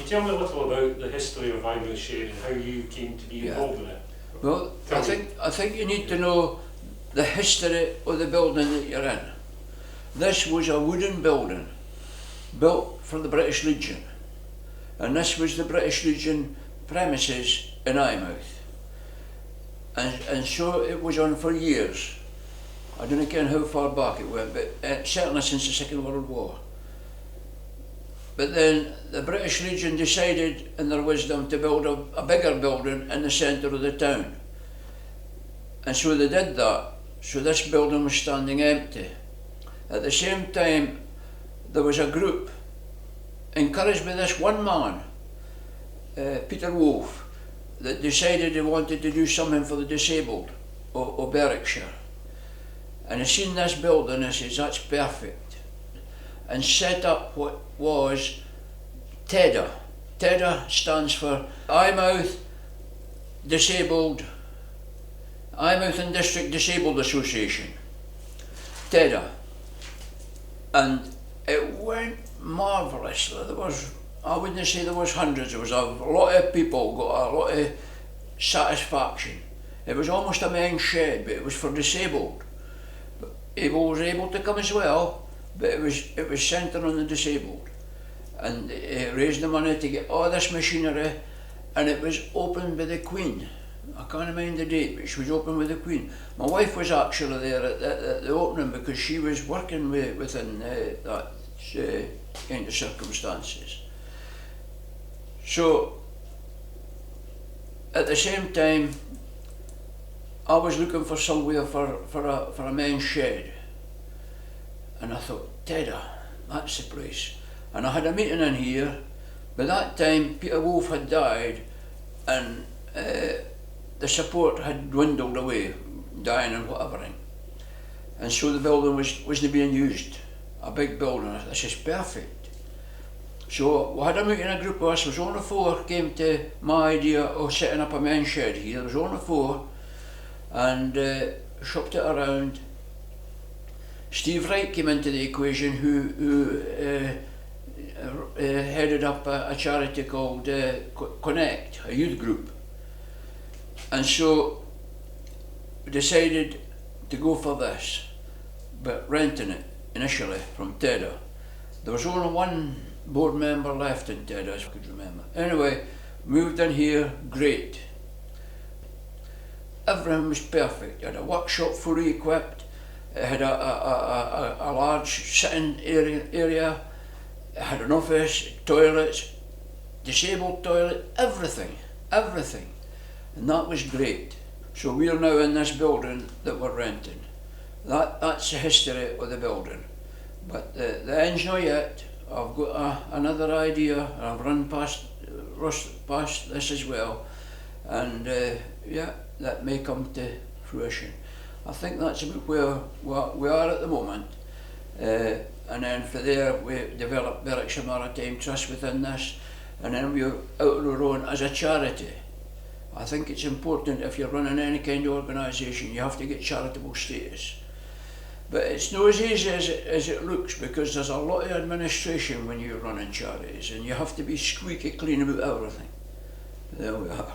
tell me a little about the history of Eyemouth Shade and how you came to be involved in it? Well, I think you need to know the history of the building that you're in. This was a wooden building built for the British Legion, and this was the British Legion premises in Eyemouth, and so it was on for years. I don't know how far back it went, but certainly since the Second World War. But then the British Legion decided in their wisdom to build a bigger building in the centre of the town. And so they did that, so this building was standing empty. At the same time, there was a group, encouraged by this one man, Peter Wolfe, that decided he wanted to do something for the disabled of Berwickshire. And he seen this building and says, that's perfect. And set up what was TEDA. TEDA stands for Eyemouth and District Disabled Association. TEDA. And it went marvellously. I wouldn't say there was hundreds, there was a lot of people got a lot of satisfaction. It was almost a men's shed, but it was for disabled. But able was able to come as well, but it was centred on the disabled. And it raised the money to get all this machinery, and it was opened by the Queen. I can't mind the date, but she was opened with the Queen. My wife was actually there at the opening because she was working within that kind of circumstances. So, at the same time, I was looking for somewhere for a men's shed. And I thought, TEDA, that's the place. And I had a meeting in here. By that time, Peter Wolfe had died, and the support had dwindled away, dying and whatever. And so the building wasn't being used. A big building. This is perfect. So we had a meeting, a group of us, there was only 4 came to my idea of setting up a men's shed here. There was only 4, and shopped it around. Steve Wright came into the equation, who headed up a charity called Connect, a youth group. And so we decided to go for this, but renting it initially from TEDA. There was only 1 board member left in TEDA, as I could remember. Anyway, moved in here, great. Everything was perfect. It had a workshop fully equipped. It had a large sitting area. It had an office, toilets, disabled toilet, everything. And that was great. So we are now in this building that we're renting. That's the history of the building. But the end's not yet. I've got another idea, and I've run past this as well. And yeah, that may come to fruition. I think that's about where we are at the moment. And then for there we developed Berwickshire Maritime Trust within this, and then we're out on our own as a charity. I think it's important, if you're running any kind of organisation, you have to get charitable status. But it's not as easy as it looks, because there's a lot of administration when you're running charities, and you have to be squeaky clean about everything. There we are.